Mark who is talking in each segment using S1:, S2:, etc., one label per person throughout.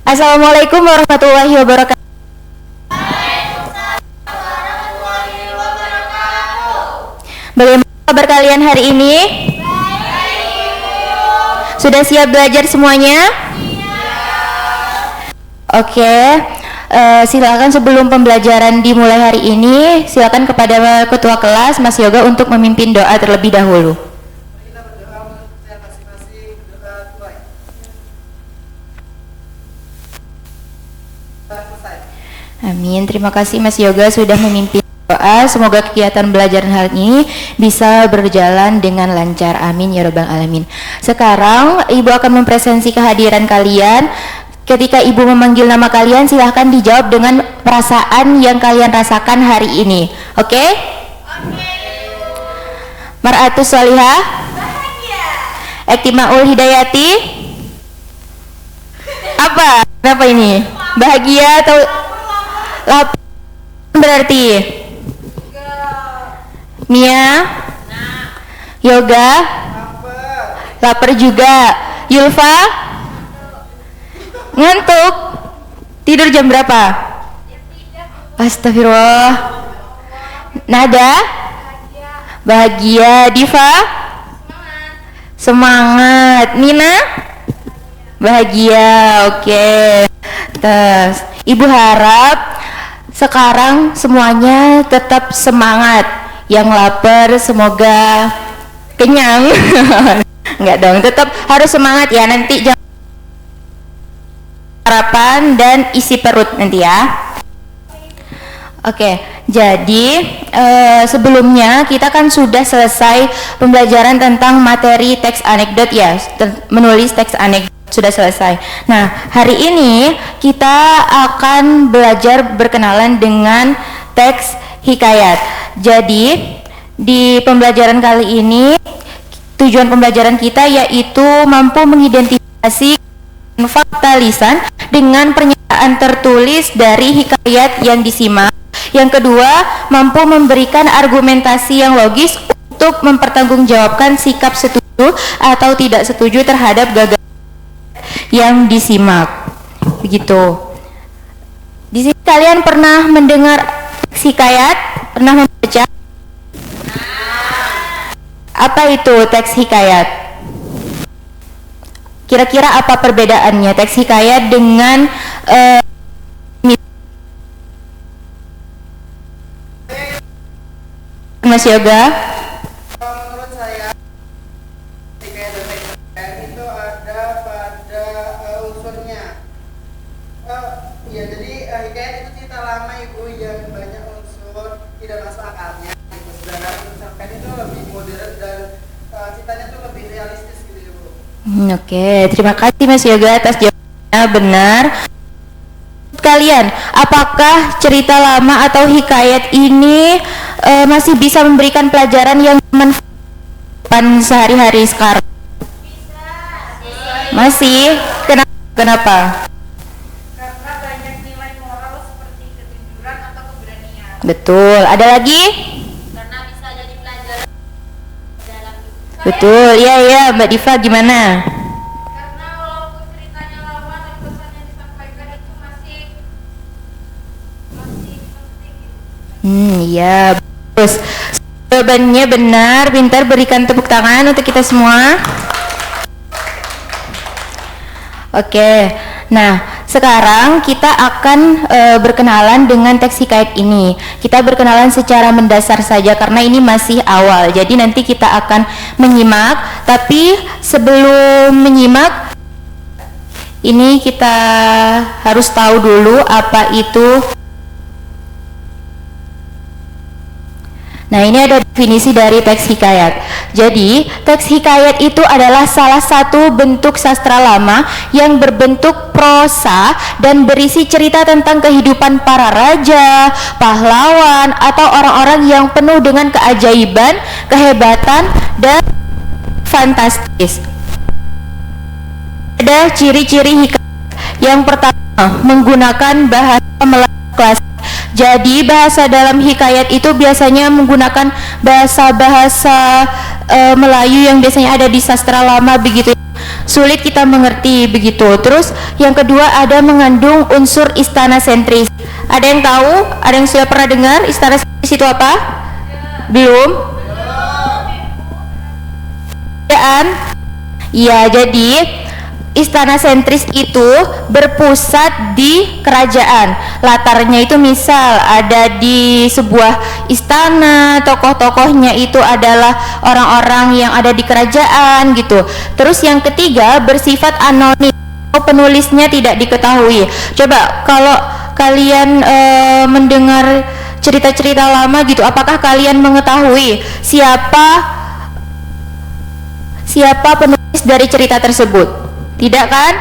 S1: Assalamualaikum warahmatullahi wabarakatuh. Bagaimana kabar kalian hari ini? Sudah siap belajar semuanya? Oke. Silakan sebelum pembelajaran dimulai hari ini, silakan kepada ketua kelas Mas Yoga untuk memimpin doa terlebih dahulu. Amin. Terima kasih Mas Yoga sudah memimpin doa. Semoga kegiatan belajar hari ini bisa berjalan dengan lancar. Amin ya rabbal alamin. Sekarang Ibu akan mempresensi kehadiran kalian. Ketika Ibu memanggil nama kalian, silahkan dijawab dengan perasaan yang kalian rasakan hari ini. Oke? Oke. Mar'atus Sholihah? Bahagia. Ektimaul Hidayati? Apa? Kenapa ini? Bahagia atau lapar? Berarti Mia? Yoga? Lapar juga. Yulfa? Ngantuk? Tidur jam berapa? Astagfirullah. Nada? Bahagia. Diva? Semangat. Nina? Bahagia. Oke. Terus Ibu harap sekarang semuanya tetap semangat. Yang lapar semoga kenyang. Enggak dong, tetap harus semangat ya. Nanti jangan harapan dan isi perut nanti ya. Oke, jadi sebelumnya kita kan sudah selesai pembelajaran tentang materi teks anekdot ya, menulis teks anekdot sudah selesai. Nah, hari ini kita akan belajar berkenalan dengan teks hikayat. Jadi di pembelajaran kali ini tujuan pembelajaran kita yaitu mampu mengidentifikasi fakta lisan dengan pernyataan tertulis dari hikayat yang disimak. Yang kedua, mampu memberikan argumentasi yang logis untuk mempertanggungjawabkan sikap setuju atau tidak setuju terhadap gagasan yang disimak. Begitu. Di sini kalian pernah mendengar teks hikayat? Pernah membaca? Apa itu teks hikayat? Kira-kira apa perbedaannya teks hikayat dengan Mas Yoga?
S2: Menurut saya hikayat dan teks hikayat itu ada pada unsurnya. Ya jadi hikayat itu cerita lama Ibu yang banyak unsur tidak masuk akalnya. Gitu. Sedangkan cerpen itu lebih modern dan ceritanya itu lebih realistis gitu Ibu.
S1: Oke, terima kasih Mas Yoga atas jawabannya. Benar. Kalian, apakah cerita lama atau hikayat ini masih bisa memberikan pelajaran yang bermanfaat sehari-hari sekarang? Masih? Kenapa?
S3: Karena banyak nilai moral seperti kejujuran atau keberanian.
S1: Betul. Ada lagi?
S3: Karena bisa jadi pelajaran dalam hidup.
S1: Betul. Iya Mbak Diva gimana?
S3: Karena walaupun ceritanya lama dan pesan yang disampaikan itu masih penting.
S1: Iya. Terus jawabannya benar, pintar, berikan tepuk tangan untuk kita semua. Oke, nah sekarang kita akan berkenalan dengan teks hikayat ini. Kita berkenalan secara mendasar saja karena ini masih awal. Jadi nanti kita akan menyimak. Tapi sebelum menyimak, ini kita harus tahu dulu apa itu. Nah, ini ada definisi dari teks hikayat. Jadi, teks hikayat itu adalah salah satu bentuk sastra lama yang berbentuk prosa dan berisi cerita tentang kehidupan para raja, pahlawan, atau orang-orang yang penuh dengan keajaiban, kehebatan, dan fantastis. Ada ciri-ciri hikayat. Yang pertama, menggunakan bahasa Melayu klasik. Jadi bahasa dalam hikayat itu biasanya menggunakan bahasa Melayu yang biasanya ada di sastra lama begitu. sulit kita mengerti begitu. Terus yang kedua ada mengandung unsur istana sentris. Ada yang tahu? Ada yang sudah pernah dengar istana sentris itu apa? Belum? Ya, jadi istana sentris itu berpusat di kerajaan. Latarnya itu misal ada di sebuah istana, tokoh-tokohnya itu adalah orang-orang yang ada di kerajaan gitu. Terus yang ketiga bersifat anonim, penulisnya tidak diketahui. Coba kalau kalian mendengar cerita-cerita lama gitu, apakah kalian mengetahui siapa penulis dari cerita tersebut? Tidak kan?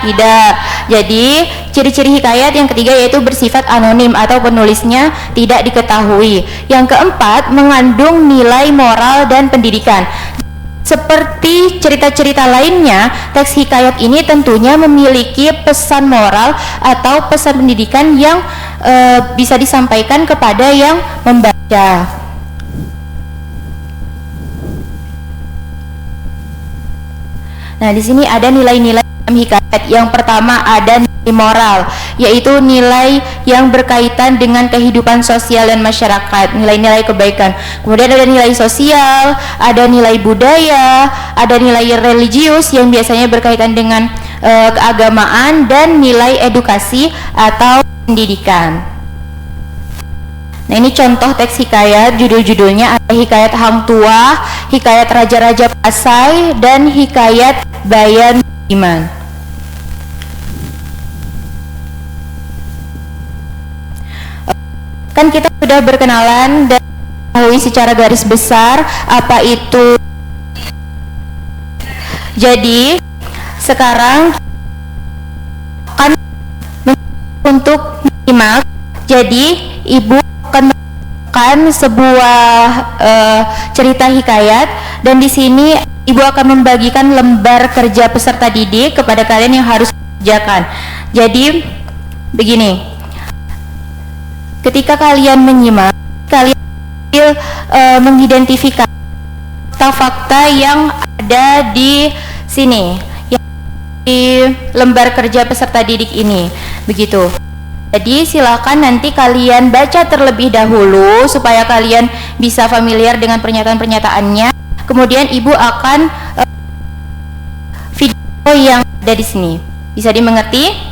S1: Tidak. Jadi ciri-ciri hikayat yang ketiga yaitu bersifat anonim atau penulisnya tidak diketahui. Yang keempat mengandung nilai moral dan pendidikan. Seperti cerita-cerita lainnya, teks hikayat ini tentunya memiliki pesan moral atau pesan pendidikan yang bisa disampaikan kepada yang membaca. Nah, di sini ada nilai-nilai dalam hikayat. Yang pertama ada nilai moral, yaitu nilai yang berkaitan dengan kehidupan sosial dan masyarakat, nilai-nilai kebaikan. Kemudian ada nilai sosial, ada nilai budaya, ada nilai religius yang biasanya berkaitan dengan keagamaan, dan nilai edukasi atau pendidikan. Nah, ini contoh teks hikayat, judul-judulnya ada hikayat Hang Tuah, hikayat Raja-Raja Pasai, dan hikayat Bayan Iman. Kan kita sudah berkenalan dan mengetahui secara garis besar apa itu. Jadi sekarang akan untuk menyimak. Jadi ibu akan melakukan sebuah cerita hikayat, dan di sini ibu akan membagikan lembar kerja peserta didik kepada kalian yang harus kerjakan. Jadi begini, ketika kalian menyimak, kalian mengidentifikasi fakta-fakta yang ada di sini, yang di lembar kerja peserta didik ini, begitu. Jadi silakan nanti kalian baca terlebih dahulu supaya kalian bisa familiar dengan pernyataan-pernyataannya. Kemudian ibu akan video yang ada di sini. Bisa dimengerti?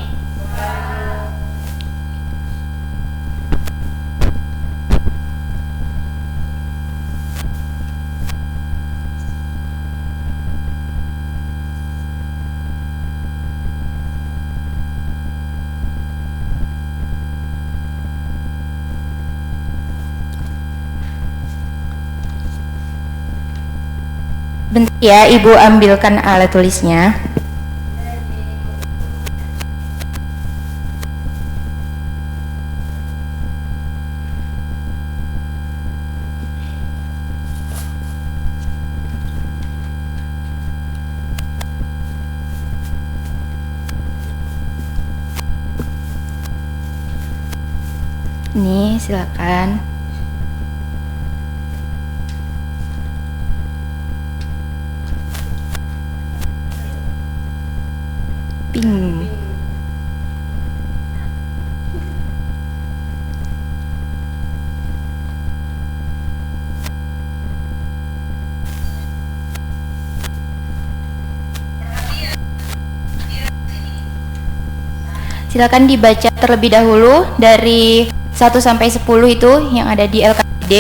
S1: Bentar ya, ibu ambilkan alat tulisnya. Ini silakan. Ping. Silakan dibaca terlebih dahulu dari 1 sampai 10 itu yang ada di LKPD.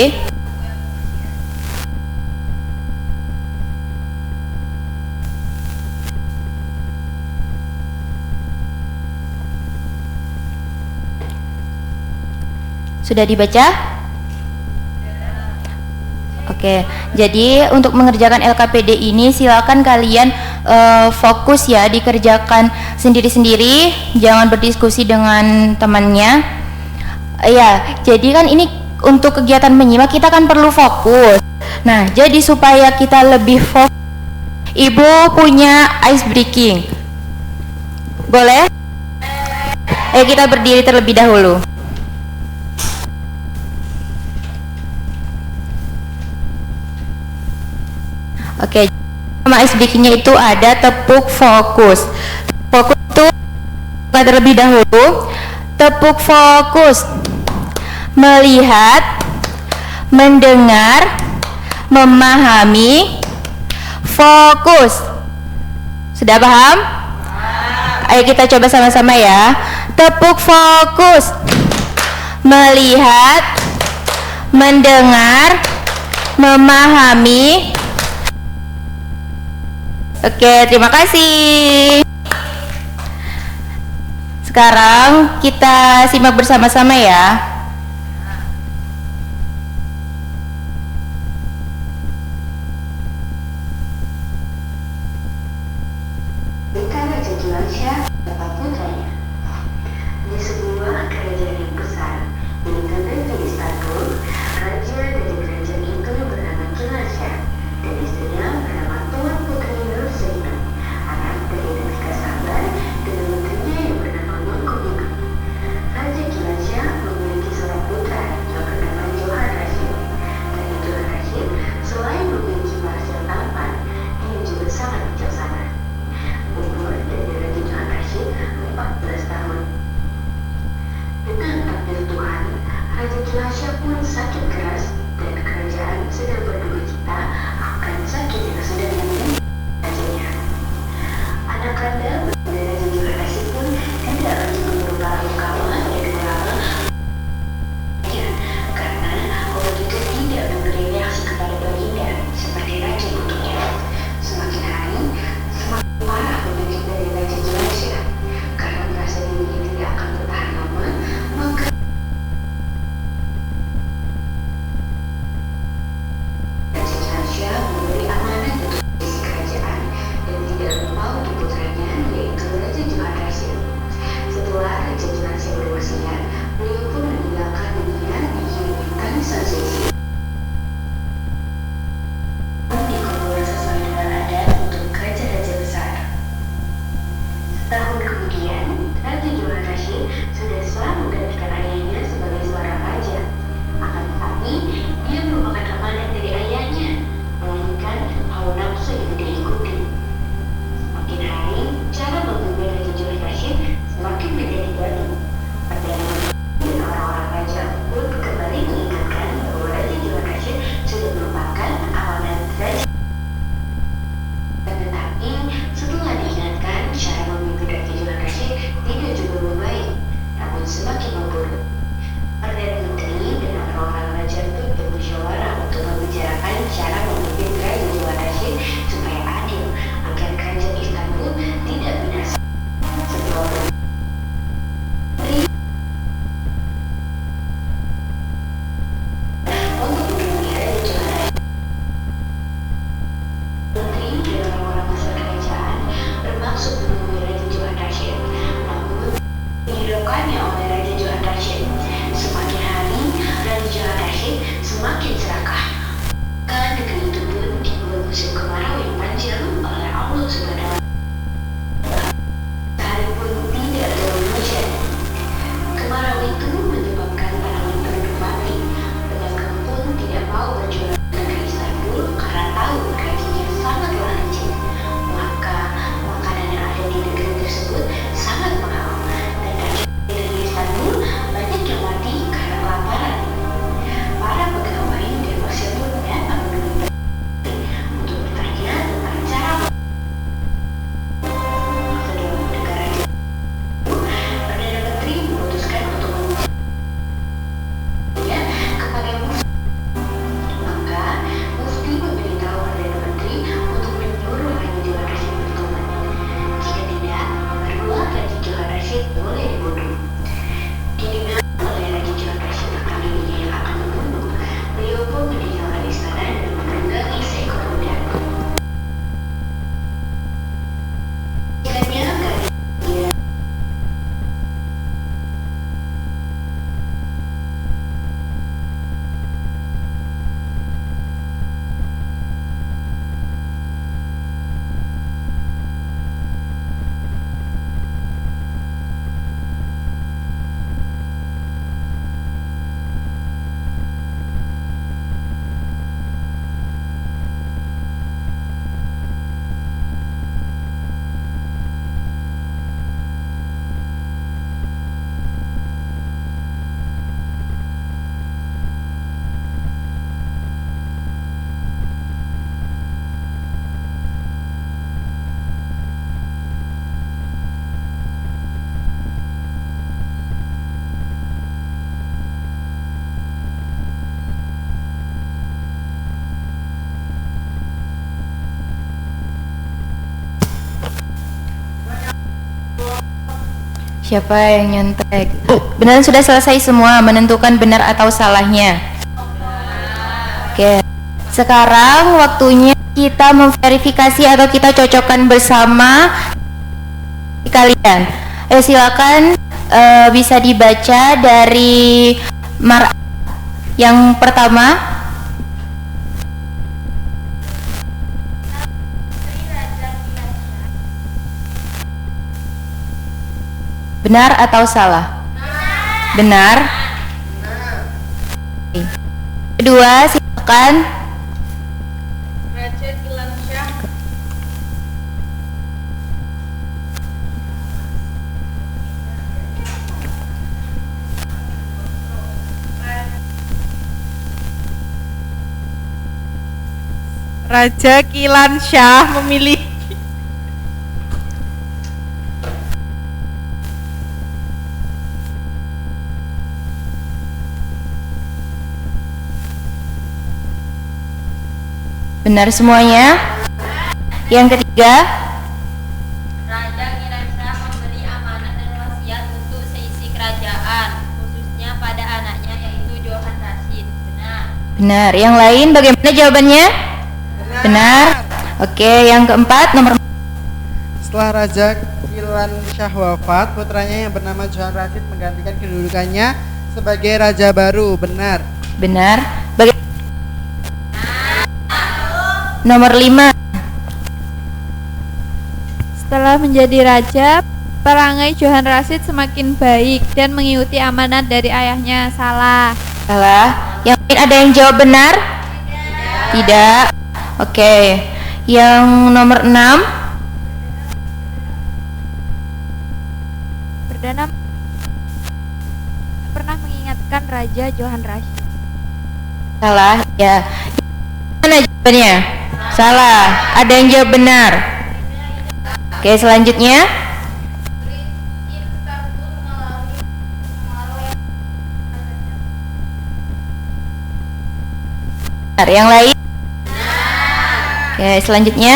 S1: Sudah dibaca? Oke, jadi untuk mengerjakan LKPD ini silakan kalian fokus ya, dikerjakan sendiri-sendiri, jangan berdiskusi dengan temannya. Ya, jadi kan ini untuk kegiatan menyimak kita kan perlu fokus. Nah, jadi supaya kita lebih fokus, ibu punya ice breaking. Boleh? Kita berdiri terlebih dahulu. Oke, Nama SBQ-nya itu ada tepuk fokus. Fokus itu terlebih dahulu. Tepuk fokus. Melihat, mendengar, memahami, fokus. Sudah paham? Ayo kita coba sama-sama ya. Tepuk fokus. Melihat, mendengar, memahami. Oke, terima kasih. Sekarang kita simak bersama-sama ya.
S4: Raja Julansyah beserta putranya. Di sebuah kerajaan yang besar, yaitu negeri Istanbul, raja dari kerajaan itu bernama Julansyah dan istrinya bernama Tuan Putri Nur Zainab, anak dari Nabi Sabar dengan putrinya yang bernama Mangkubuga. Raja Julansyah memiliki seorang putra yang bernama Johan Rashid. Dan Johan Rashid selain memiliki bahasa tampan, dia juga sangat bijaksana. Umur dari Raja Johan Rashid 14 tahun. Dengan takdir Tuhan, Raja Julansyah pun sakit keras dan kerajaan sedang berduka cita akan sakit yang sedang menimpa rajanya. Anak kandang dari Raja Johan Rashid pun tidak lagi memerlukan ungkapan yang lama karena orang itu tidak memberi reaksi kepada baginda seperti raja bentuknya. Semakin hari, semakin parah penyakit dari Raja Julansyah. Karena merasa dirinya tidak akan bertahan lama, maka Raja Julansyah memberi amanat untuk isi kerajaan dan tidak lupa untuk putranya, yaitu Raja Johan Rashid. Setelah Raja Julansyah berwasiat, beliau pun meninggalkan dunia diiringi tangisan sedih. Dikubur sesuai dengan adat untuk raja-raja besar. Setahun kemudian, Raja Johan Rashid sudah selalu menggantikan ayahnya sebagai seorang raja. Akan tetapi, dia merupakan amanat dari ayahnya, melainkan hawa nafsu yang tidak diikuti. Semakin hari, cara memimpin Raja Johan Rashid semakin menjadi gaduh. Perdana dan orang-orang raja pun kembali mengingatkan bahwa Raja Johan Rashid sudah merupakan amanat raja. Tetapi setelah diingatkan, cara memimpin Raja Johan Rashid tidak juga membaik, namun semakin memburuk. Perdana Menteri dan orang-orang raja pun bermusyawarah untuk membicarakan cara memimpin Raja Johan Rashid supaya
S1: Siapa yang nyontek? Beneran sudah selesai semua menentukan benar atau salahnya? Oke. Sekarang waktunya kita memverifikasi atau kita cocokkan bersama kalian. Silakan bisa dibaca dari yang pertama. Benar atau salah? Benar. Kedua, silakan.
S3: Raja Kilansyah.
S5: Raja Kilansyah memilih
S1: Benar semuanya. Yang ketiga,
S6: Raja Kilansyah memberi amanat dan wasiat untuk seisi kerajaan, khususnya pada anaknya yaitu Johan Rashid. Benar.
S1: benar. Yang lain bagaimana jawabannya? Benar. Oke, yang keempat nomor
S2: Setelah Raja Kilansyah wafat, putranya yang bernama Johan Rashid menggantikan kedudukannya sebagai raja baru. Benar.
S1: benar. Nomor 5.
S3: Setelah menjadi raja, perangai Johan Rashid semakin baik dan mengikuti amanat dari ayahnya. Salah.
S1: Salah. Yang lain ada yang jawab benar? Tidak. Oke. Yang nomor 6.
S3: Perdana pernah mengingatkan Raja Johan Rashid.
S1: Salah. Ya. Mana jawabannya? Salah. Ada yang jawab benar? Oke, selanjutnya. Benar. Yang lain? Oke, selanjutnya.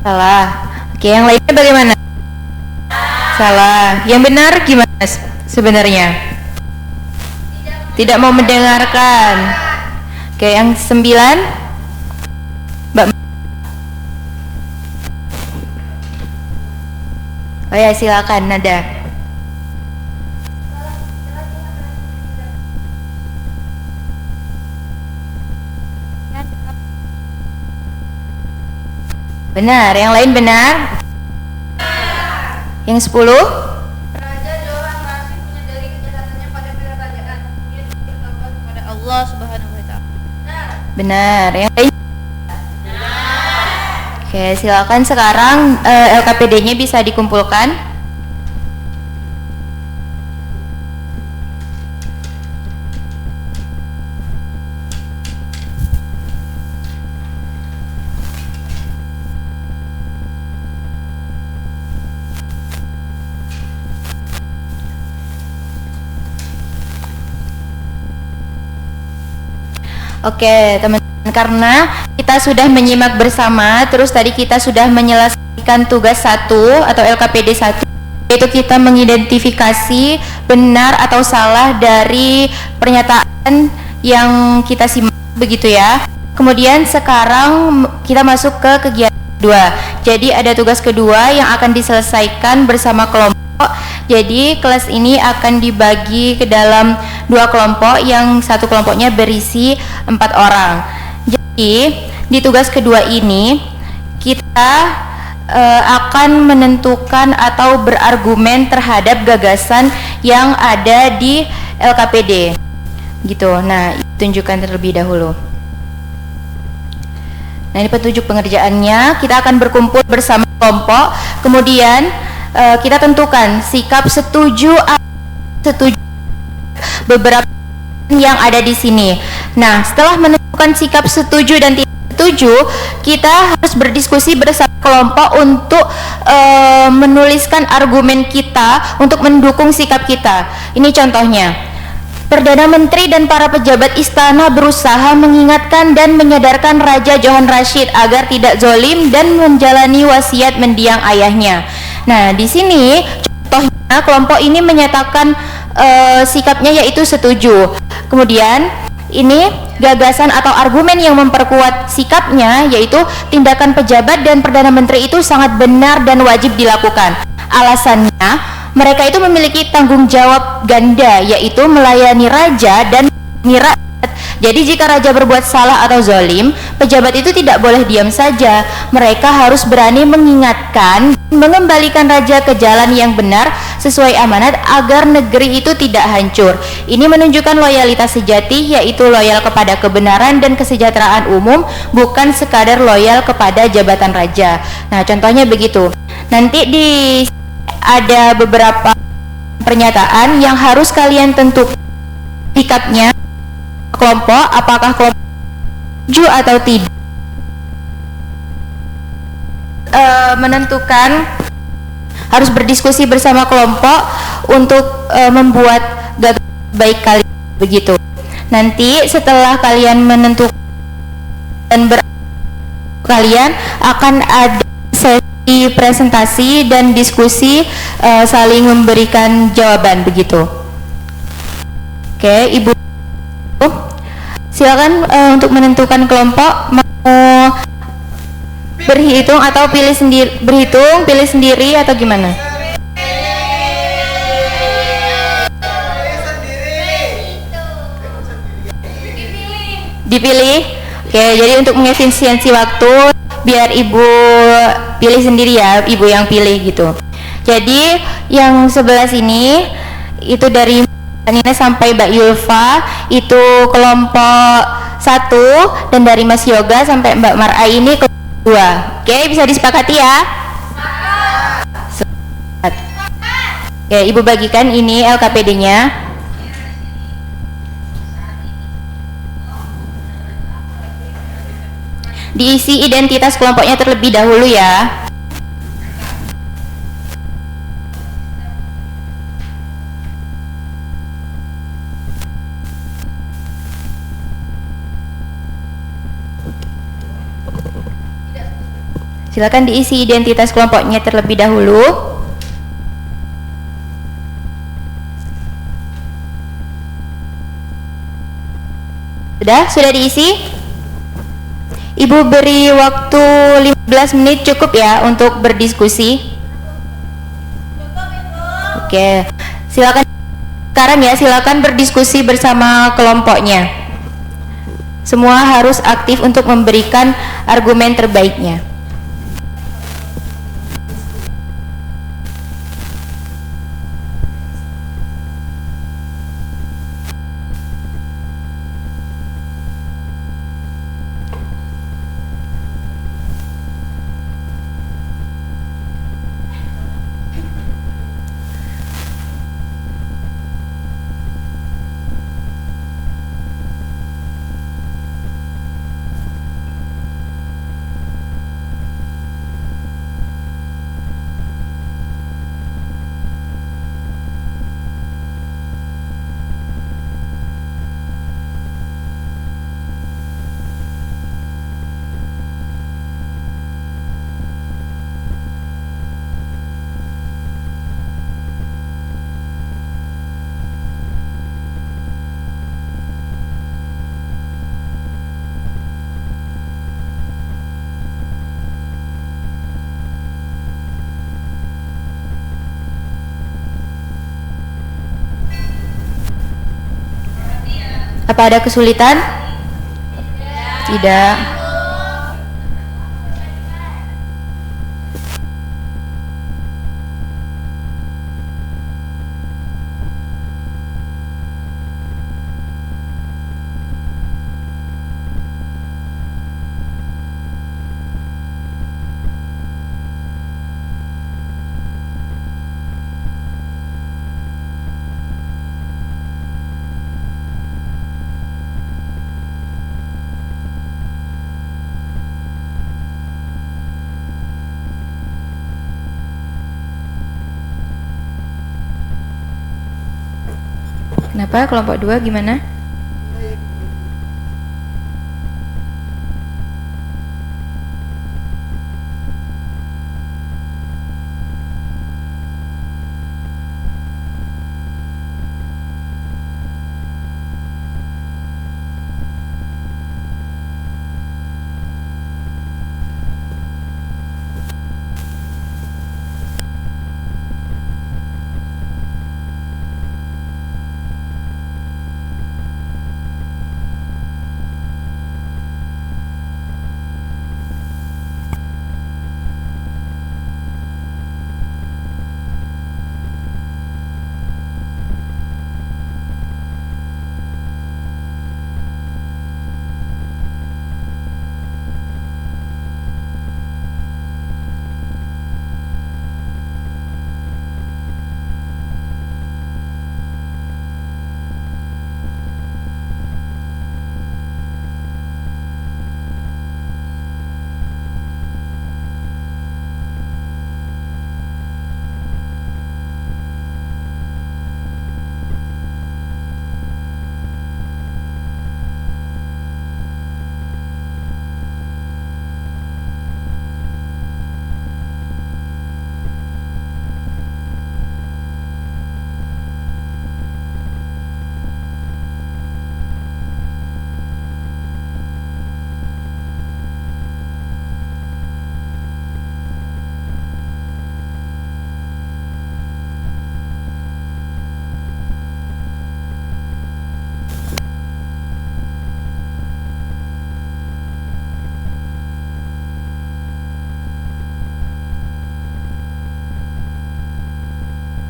S1: Salah. Oke, yang lainnya bagaimana? Salah. Yang benar gimana sebenarnya? Tidak mau mendengarkan. Oke, yang 9. Mbak. Oh ya, silakan Nada. Benar, yang lain benar? Yang 10?
S6: Raja Johan Rashid menyadari kejahatannya pada kerajaan. Dia bertobat kepada Allah Subhanahu wa taala.
S1: Benar. Yang lain? Oke, silakan sekarang LKPD-nya bisa dikumpulkan. Oke, teman-teman, karena kita sudah menyimak bersama, terus tadi kita sudah menyelesaikan tugas 1 atau LKPD 1, yaitu kita mengidentifikasi benar atau salah dari pernyataan yang kita simak, begitu ya. Kemudian sekarang kita masuk ke kegiatan kedua. Jadi ada tugas kedua yang akan diselesaikan bersama kelompok. Jadi kelas ini akan dibagi ke dalam 2 kelompok, yang satu kelompoknya berisi 4 orang. Jadi di tugas kedua ini kita akan menentukan atau berargumen terhadap gagasan yang ada di LKPD gitu. Nah, tunjukkan terlebih dahulu. Nah, ini petunjuk pengerjaannya. Kita akan berkumpul bersama kelompok, kemudian kita tentukan sikap setuju beberapa yang ada di sini. Nah, setelah menentukan sikap setuju dan tidak setuju, kita harus berdiskusi bersama kelompok untuk menuliskan argumen kita untuk mendukung sikap kita. Ini contohnya. Perdana Menteri dan para pejabat istana berusaha mengingatkan dan menyadarkan Raja Johan Rashid agar tidak zolim dan menjalani wasiat mendiang ayahnya. Nah, di sini contohnya kelompok ini menyatakan sikapnya yaitu setuju. Kemudian ini gagasan atau argumen yang memperkuat sikapnya yaitu tindakan pejabat dan Perdana Menteri itu sangat benar dan wajib dilakukan. Alasannya, mereka itu memiliki tanggung jawab ganda yaitu melayani raja dan rakyat. Jadi jika raja berbuat salah atau zalim, pejabat itu tidak boleh diam saja. Mereka harus berani mengingatkan, mengembalikan raja ke jalan yang benar sesuai amanat agar negeri itu tidak hancur. Ini menunjukkan loyalitas sejati yaitu loyal kepada kebenaran dan kesejahteraan umum, bukan sekadar loyal kepada jabatan raja. Nah, contohnya begitu. Nanti ada beberapa pernyataan yang harus kalian tentukan sikapnya kelompok, apakah kelompok setuju atau tidak. Menentukan harus berdiskusi bersama kelompok untuk membuat gagasan baik kalian begitu. Nanti setelah kalian menentukan dan kalian akan ada sesi presentasi dan diskusi saling memberikan jawaban begitu. Oke, Ibu silakan untuk menentukan kelompok, mau berhitung atau pilih sendiri, pilih sendiri atau gimana? Dipilih. Oke, jadi untuk mengefisiensi waktu biar Ibu pilih sendiri ya, Ibu yang pilih gitu. Jadi yang sebelah sini itu dari Nina sampai Mbak Yulfa itu kelompok 1, dan dari Mas Yoga sampai Mbak Mar'a ini kelompok 2. Oke, bisa disepakati ya? Sepakat. Oke, Ibu bagikan ini LKPD-nya. Diisi identitas kelompoknya terlebih dahulu ya. Silakan diisi identitas kelompoknya terlebih dahulu. Sudah diisi? Ibu beri waktu 15 menit cukup ya untuk berdiskusi. Oke, silakan sekarang ya, silakan berdiskusi bersama kelompoknya. Semua harus aktif untuk memberikan argumen terbaiknya. Apa ada kesulitan? Tidak. Apa kelompok 2 gimana?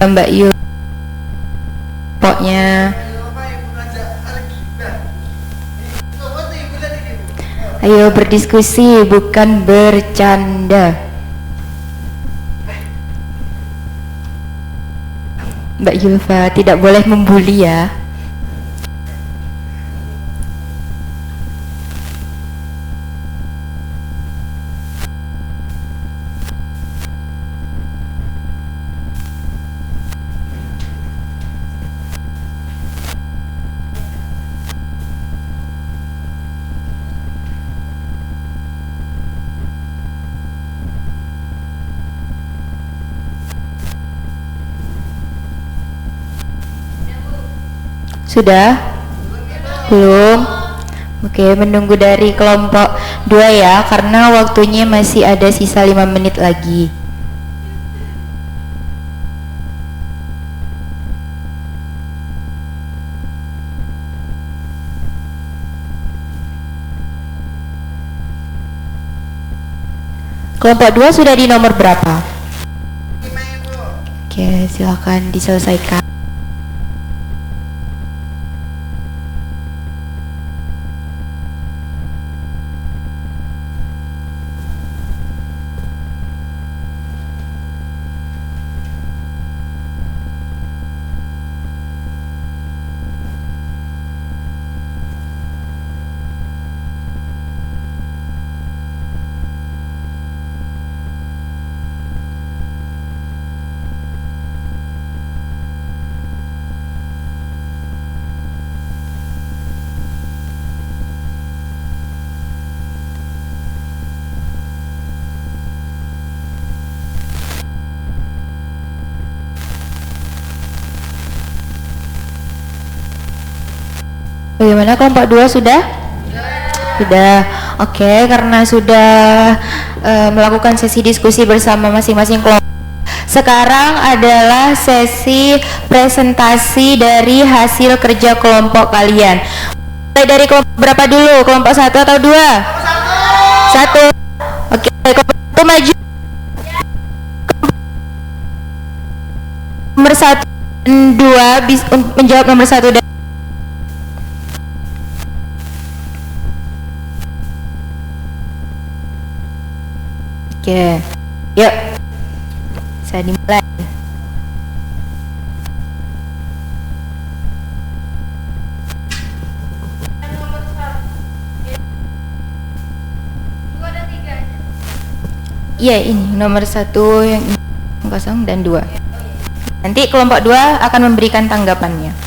S1: Mbak Yu, pokoknya ayo berdiskusi bukan bercanda. Mbak Yulfa tidak boleh membuli ya. Sudah? Belum? Oke, menunggu dari kelompok 2 ya, karena waktunya masih ada sisa 5 menit lagi. Kelompok 2 sudah di nomor berapa? Oke, silakan diselesaikan. Bagaimana kelompok 2 sudah? Sudah. Oke, karena sudah melakukan sesi diskusi bersama masing-masing kelompok. Sekarang adalah sesi presentasi dari hasil kerja kelompok kalian. Mulai dari kelompok berapa dulu? Kelompok 1 atau 2? 1. Oke, kelompok 1 maju. Nomor 1 dan 2 bisa menjawab nomor 1 dan Oke, yuk, saya dimulai. Iya, ini nomor 1 yang kosong dan 2. Nanti kelompok 2 akan memberikan tanggapannya.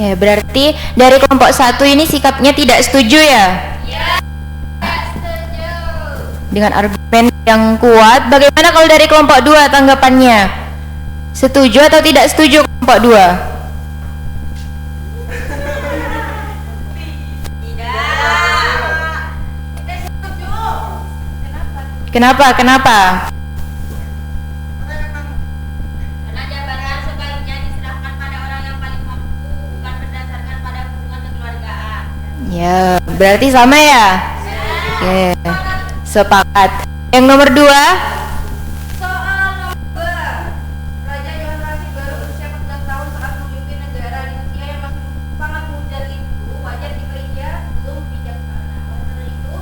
S1: Ya, berarti dari kelompok 1 ini sikapnya tidak setuju ya?
S6: Setuju.
S1: Dengan argumen yang kuat. Bagaimana kalau dari kelompok 2 tanggapannya? Setuju atau tidak setuju kelompok 2?
S6: Tidak setuju. Kenapa?
S1: Kenapa? Kenapa?
S6: Karena jabatan sebaiknya diserahkan pada orang yang paling mampu, bukan berdasarkan pada hubungan kekeluargaan.
S1: Ya, berarti sama ya? Oke, sepakat. Yang nomor 2?
S6: Soal nomor 2, Raja Johann Rashid baru berusia 14 tahun saat memimpin negara di usia yang masih sangat muda itu wajar jika ia belum bijaksana. Oleh karena itu,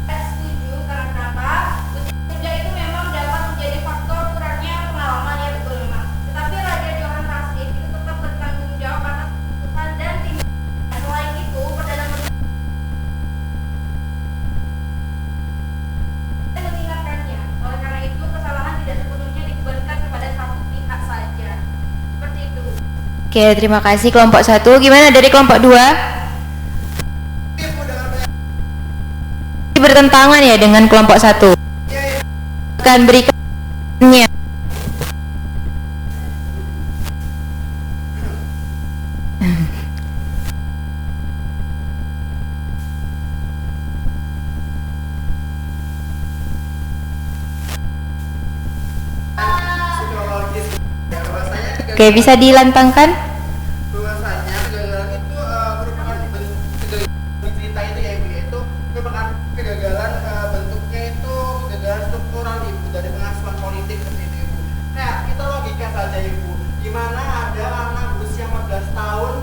S6: saya setuju karena kenapa? Usia muda itu memang dapat menjadi faktor kurangnya pengalaman ya betul memang. Tetapi Raja Johann Rashid itu tetap bertanggung jawab atas keputusan dan tindakan. Selain itu, Perdana Menteri mengingatkannya. Oleh karena itu, kesalahan tidak sepenuhnya dibebankan kepada satu pihak saja. Seperti itu.
S1: Oke, terima kasih kelompok 1. Gimana dari kelompok 2?
S2: Ibu dengan banyak
S1: Bertentangan ya dengan kelompok 1. Akan berikannya.
S2: psikologis ya, bahwasanya
S1: Oke, bisa dilantangkan?
S2: bahwasanya kegagalan itu merupakan kegagalan di cerita itu ya ibu, yaitu merupakan kegagalan bentuknya itu kegagalan struktural ibu dari pengasuhan politik seperti itu ibu. Nah kita logika saja ibu, di mana ada anak berusia 14 tahun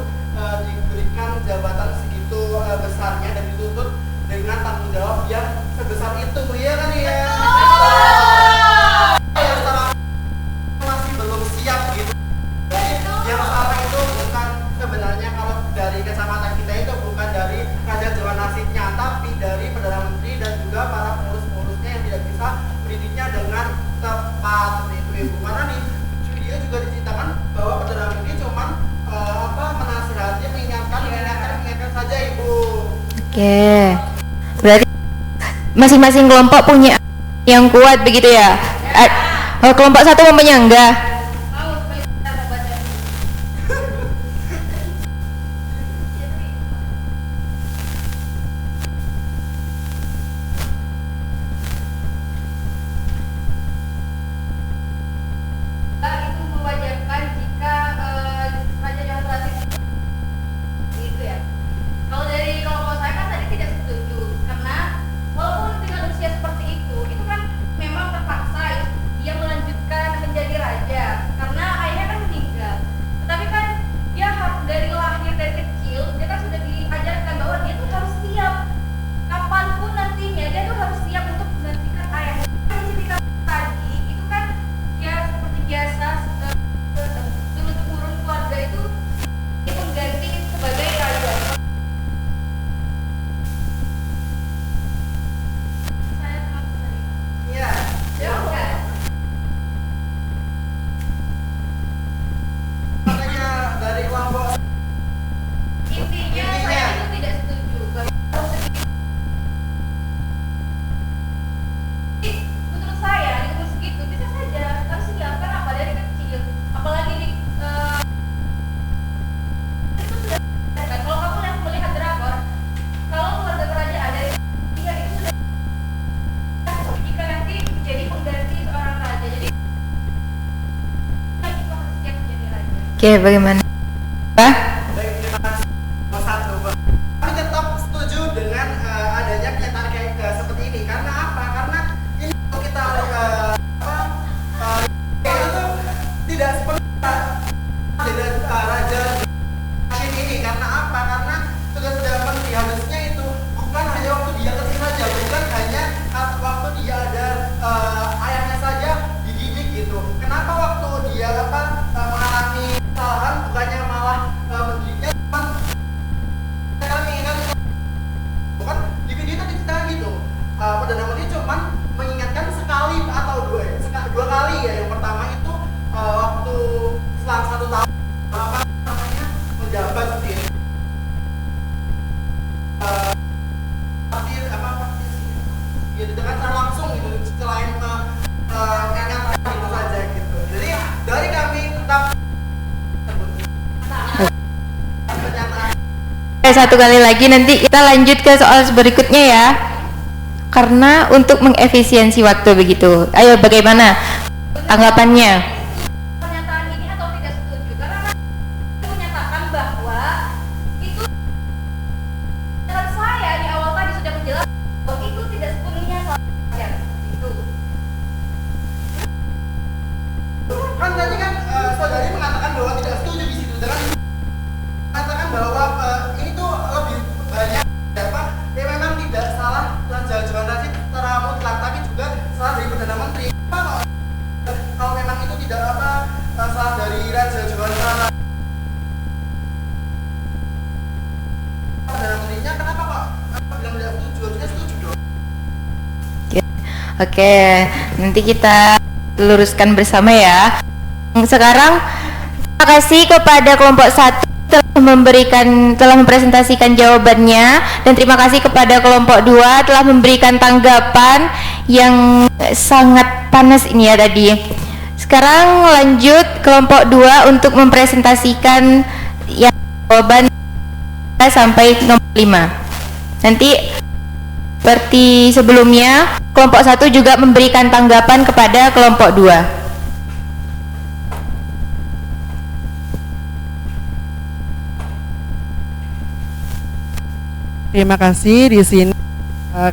S2: diberikan jabatan segitu besarnya dan dituntut dengan tanggung jawab yang sebesar itu, iya kan ya? Yang salah masih belum siap gitu. Yang salah itu bukan sebenarnya kalau dari kacamata kita itu bukan dari Raja Johann Rashidnya, tapi dari Perdana Menteri dan juga para pengurus-pengurusnya yang tidak bisa mendidiknya dengan tepat seperti itu ibu. Karena di video juga diceritakan bahwa Perdana Menteri cuman menasihati, mengingatkan saja ibu.
S1: Oke. Berarti masing-masing kelompok punya yang kuat begitu ya? Kelompok 1 mau menyanggah.
S6: Mau supaya kita membaca. Itu mewajarkan jika Raja Johann Rashid gitu ya. Kalau dari kelompok saya kan tadi tidak setuju karena walaupun dengan usia seperti itu kan memang terpaksa ya, dia melanjutkan menjadi raja karena ayahnya kan meninggal. Tetapi kan dia dari lahir dari kecil dia kan sudah diajarkan bahwa dia tuh harus siap kapanpun nantinya dia tuh harus siap untuk menggantikan ayahnya. Kan cerita tadi itu kan ya seperti biasa turun temurun keluarga itu dia pengganti sebagai raja. Saya sangat menerima.
S2: Iya.
S6: Ya udah.
S2: Makanya dari kelompok
S6: Intinya saya itu tidak setuju bahwa harus segitu. Menurut saya di umur segitu bisa saja harus siap karena apa dari kecil apalagi di itu sudah kan kalau kamu yang melihat drakor kalau keluarga kerajaan dari dia itu sudah jika nanti menjadi pengganti seorang raja jadi itu harus siap menjadi raja.
S1: Oke, bagaimana? Pak?
S2: baik terima kasih nomor 1 Bang. Kami tetap setuju dengan adanya pernyataan kayak seperti ini. Karena apa? Karena ini kalau kita itu tidak sepenuhnya tidak Raja Rashid ini. Karena apa? Karena tugas Perdana Menteri harusnya itu bukan hanya waktu dia kecil saja, bukan hanya waktu dia ada ayahnya saja dididik gitu. Kenapa waktu dia mengalami kesalahan bukannya cuman mengingatkan sekali atau dua kali ya. Yang pertama itu waktu selang 1 tahun apa namanya menjabat seperti ini. Ya dengan cara langsung gitu, selain mengingatkan itu saja gitu. Jadi dari kami tetap
S1: Satu kali lagi nanti kita lanjut ke soal berikutnya ya. Karena untuk mengefisiensi waktu begitu. Ayo bagaimana tanggapannya?
S6: Pernyataan ini atau tidak setuju karena menyatakan bahwa itu dalam saya di awal tadi sudah menjelaskan bahwa itu tidak sepenuhnya salah saya itu.
S2: kan tadi kan saudari mengatakan bahwa tidak setuju di situ dengan mengatakan bahwa ini tuh lebih banyak apa ya memang tidak salah Raja Johan Rasid secara mutlak tapi juga salah dari Perdana Menteri. Kalau memang itu tidak apa salah dari Raja Johan Rasid Perdana Menterinya, kenapa kok bilang tidak setuju? Harusnya setuju dong.
S1: Oke, nanti kita luruskan bersama ya. Sekarang terima kasih kepada kelompok 1 telah mempresentasikan jawabannya, dan terima kasih kepada kelompok 2 telah memberikan tanggapan yang sangat panas ini ya tadi. Sekarang lanjut kelompok 2 untuk mempresentasikan yang jawaban sampai nomor 5. Nanti seperti sebelumnya, kelompok 1 juga memberikan tanggapan kepada kelompok 2.
S2: Terima kasih. Di sini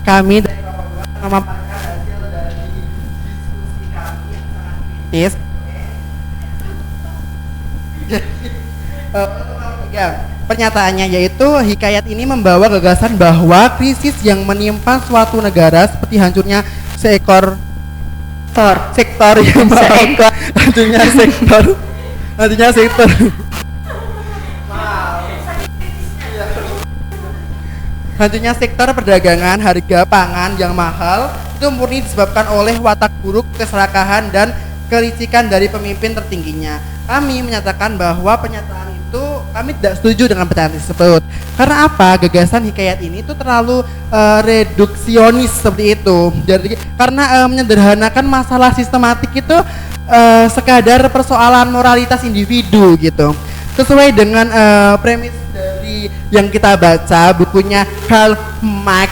S2: kami dari kelompok 2 memaparkan hasil dari diskusi kami yang sangat kritis. Ya, pernyataannya yaitu hikayat ini membawa gagasan bahwa krisis yang menimpa suatu negara seperti hancurnya sektor yang hancurnya sektor hancurnya sektor perdagangan, harga pangan yang mahal itu murni disebabkan oleh watak buruk, keserakahan, dan kelicikan dari pemimpin tertingginya. Kami menyatakan bahwa pernyataan itu kami tidak setuju dengan pernyataan tersebut. Karena apa? Gagasan hikayat ini itu terlalu reduksionis seperti itu. Jadi karena menyederhanakan masalah sistematik itu sekadar persoalan moralitas individu gitu. Sesuai dengan premis dari yang kita baca bukunya Karl Marx.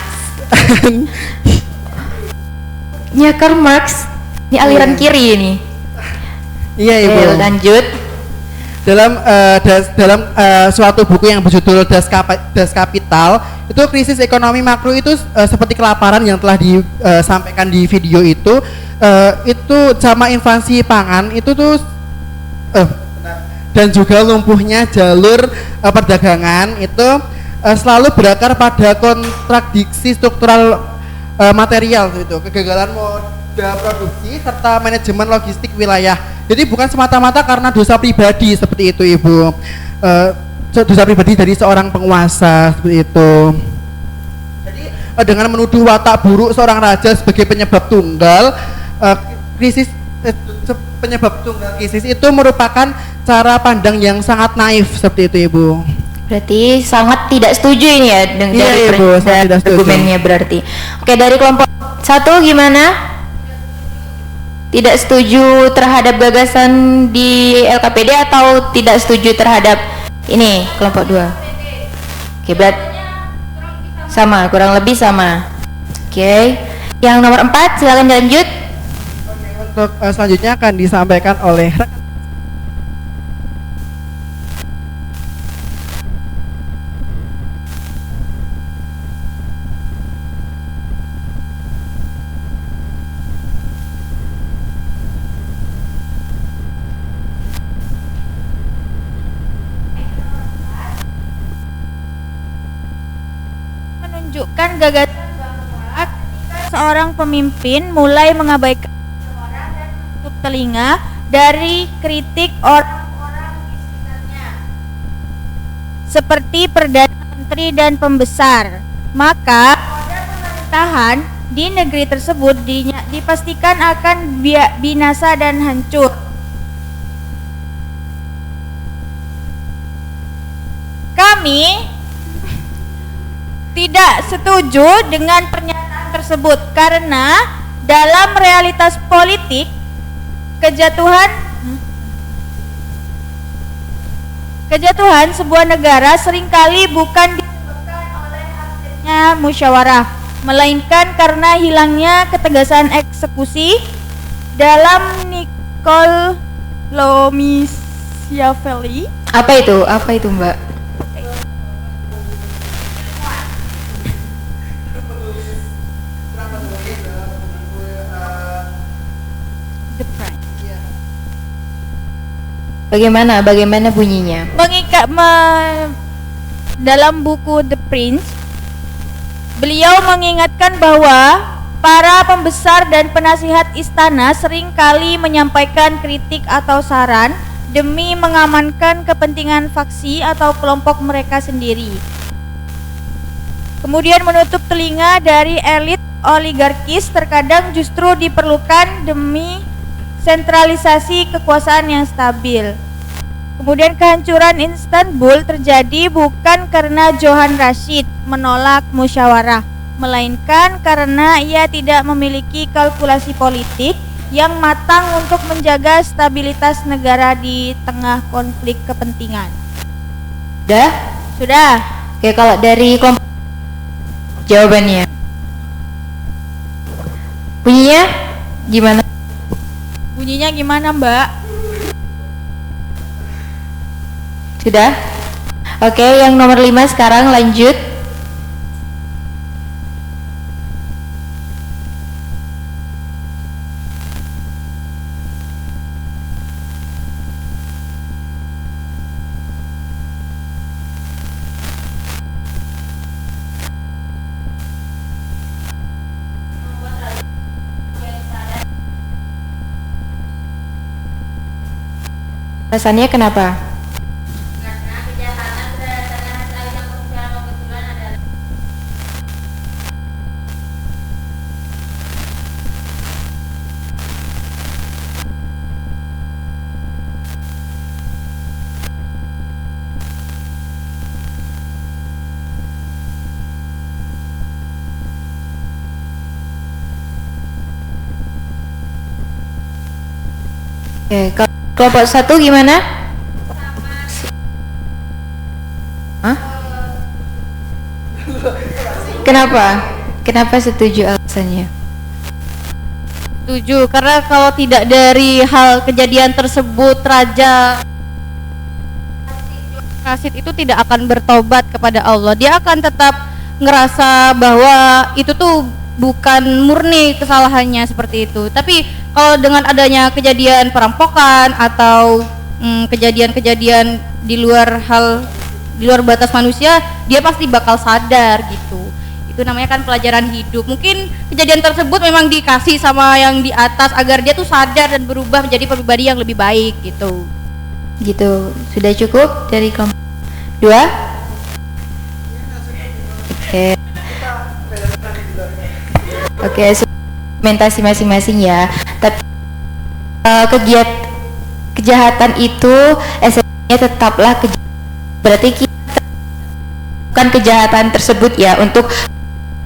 S1: Ya, Karl Marx. Ini aliran kiri ini.
S2: Iya, Ibu.
S1: Lanjut.
S2: Dalam suatu buku yang berjudul Das Kapital, itu krisis ekonomi makro itu seperti kelaparan yang telah disampaikan di video itu sama invasi pangan itu tuh dan juga lumpuhnya jalur perdagangan itu selalu berakar pada kontradiksi struktural material itu, kegagalan moda produksi serta manajemen logistik wilayah. Jadi bukan semata-mata karena dosa pribadi seperti itu, Ibu. Dosa pribadi dari seorang penguasa seperti itu. Jadi dengan menuduh watak buruk seorang raja sebagai penyebab tunggal penyebab tunggal krisis itu merupakan cara pandang yang sangat naif seperti itu, Ibu.
S1: Berarti sangat tidak setuju ini ya dengan
S2: Iya, Ibu, sangat tidak setuju.
S1: argumennya berarti. Oke, dari kelompok 1 gimana? Tidak setuju terhadap gagasan di LKPD atau tidak setuju terhadap ini kelompok 2? Oke, berarti sama, kurang lebih sama. Oke. Yang nomor 4 silakan lanjut.
S2: Untuk selanjutnya akan disampaikan oleh
S7: menunjukkan gagasan bahwa ketika seorang pemimpin mulai mengabaikan orang dan menutup telinga dari kritik orang-orang di sekitarnya seperti Perdana Menteri dan pembesar, maka roda pemerintahan di negeri tersebut dipastikan akan binasa dan hancur. Kami tidak setuju dengan pernyataan tersebut karena dalam realitas politik kejatuhan sebuah negara seringkali bukan disebabkan oleh absennya musyawarah, melainkan karena hilangnya ketegasan eksekusi. Dalam Niccolò Machiavelli,
S1: Apa itu? Apa itu, Mbak?
S7: The Prince,
S1: Bagaimana bunyinya?
S7: dalam buku The Prince, beliau mengingatkan bahwa para pembesar dan penasihat istana seringkali menyampaikan kritik atau saran demi mengamankan kepentingan faksi atau kelompok mereka sendiri. Kemudian menutup telinga dari elit oligarkis terkadang justru diperlukan demi sentralisasi kekuasaan yang stabil. Kemudian kehancuran Istanbul terjadi bukan karena Johann Rashid menolak musyawarah, melainkan karena ia tidak memiliki kalkulasi politik yang matang untuk menjaga stabilitas negara di tengah konflik kepentingan.
S1: Sudah?
S7: Sudah.
S1: Oke, kalau dari kelompok jawabannya. Bunyinya gimana?
S7: Bunyinya gimana, Mbak?
S1: Sudah? Oke, yang nomor 5 sekarang lanjut. Alasannya kenapa?
S6: Karena kejahatan berdasarkan hasil yang secara kebetulan adalah
S1: Oke, kalau kelompok 1 gimana? Hah? Kenapa? Kenapa setuju alasannya?
S5: Setuju, karena kalau tidak dari hal kejadian tersebut Raja Rashid itu tidak akan bertobat kepada Allah. Dia akan tetap ngerasa bahwa itu tuh bukan murni kesalahannya seperti itu. Tapi kalau dengan adanya kejadian perampokan atau kejadian-kejadian di luar batas manusia, dia pasti bakal sadar gitu. Itu namanya kan pelajaran hidup. Mungkin kejadian tersebut memang dikasih sama yang di atas agar dia tuh sadar dan berubah menjadi pribadi yang lebih baik gitu.
S1: Gitu. Sudah cukup dari kelompok 2? Oke. Oke, argumentasi masing-masing ya. Tapi kejahatan itu esensinya tetaplah kejahatan. Berarti kita bukan kejahatan tersebut ya untuk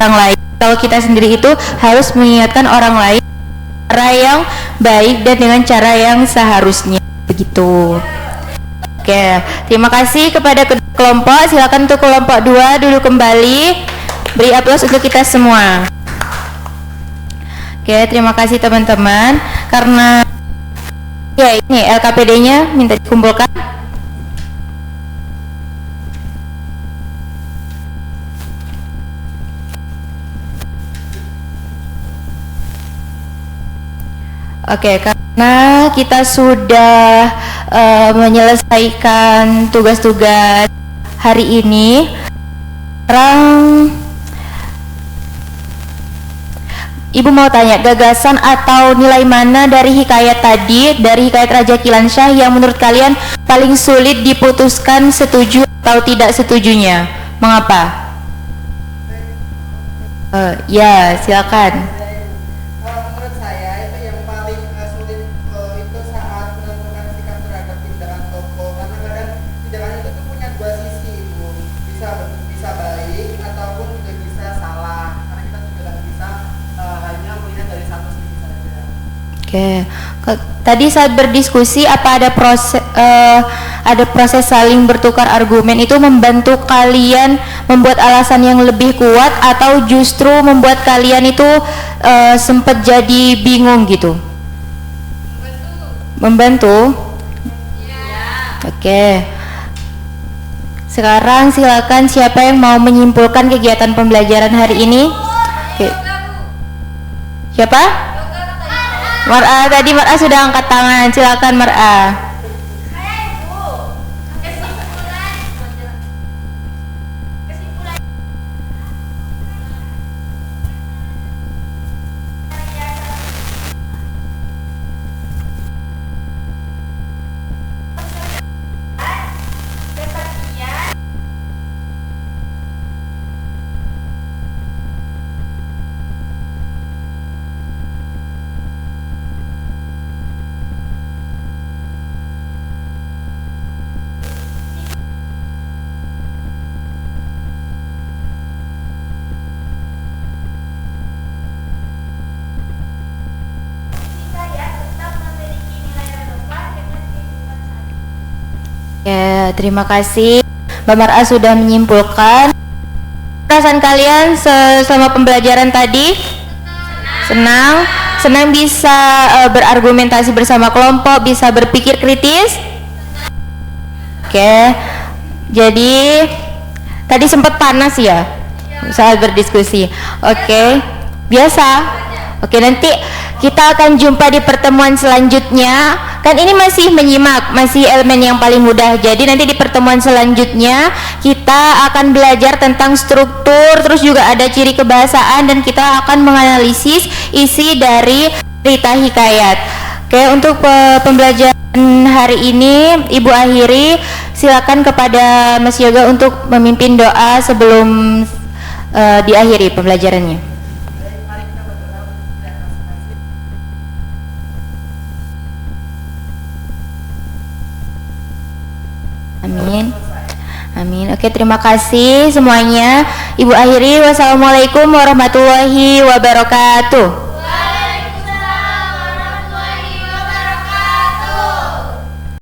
S1: orang lain. Kalau kita sendiri itu harus mengingatkan orang lain cara yang baik dan dengan cara yang seharusnya, begitu. Oke, terima kasih kepada kedua kelompok. Silakan untuk kelompok 2 duduk kembali. Beri aplaus untuk kita semua. Oke, terima kasih teman-teman. Karena ya ini LKPD-nya minta dikumpulkan. Oke, karena kita sudah menyelesaikan tugas-tugas hari ini, sekarang Ibu mau tanya, gagasan atau nilai mana dari hikayat tadi, dari hikayat Raja Kilansyah yang menurut kalian paling sulit diputuskan setuju atau tidak setujunya? Mengapa? Ya, silakan.
S2: Menurut saya itu yang paling sulit itu saat menentukan sikap terhadap tindakan tokoh, karena kadang tindakan itu tuh punya dua sisi, Bu. Bisa baik ataupun juga bisa salah, karena kita juga nggak bisa hanya melihat dari satu sisi saja.
S1: Oke. Tadi saat berdiskusi apa ada proses saling bertukar argumen itu membantu kalian membuat alasan yang lebih kuat atau justru membuat kalian itu sempat jadi bingung gitu? Membantu. Oke. Sekarang silakan siapa yang mau menyimpulkan kegiatan pembelajaran hari ini? Oke. Siapa? Mar'a, tadi Mar'a sudah angkat tangan. Silakan Mar'a. Ya, terima kasih Mbak Mar'a sudah menyimpulkan. Perasaan kalian selama pembelajaran tadi? Senang bisa berargumentasi bersama kelompok, bisa berpikir kritis? Oke. Jadi tadi sempat panas ya saat berdiskusi. Oke. Biasa. Oke, nanti kita akan jumpa di pertemuan selanjutnya. Kan ini masih menyimak, masih elemen yang paling mudah. Jadi nanti di pertemuan selanjutnya kita akan belajar tentang struktur, terus juga ada ciri kebahasaan, dan kita akan menganalisis isi dari cerita hikayat. Oke, untuk pembelajaran hari ini Ibu akhiri. Silakan kepada Mas Yoga untuk memimpin doa sebelum diakhiri pembelajarannya. Amin. Amin. Oke, terima kasih semuanya. Ibu akhiri, wassalamualaikum warahmatullahi wabarakatuh.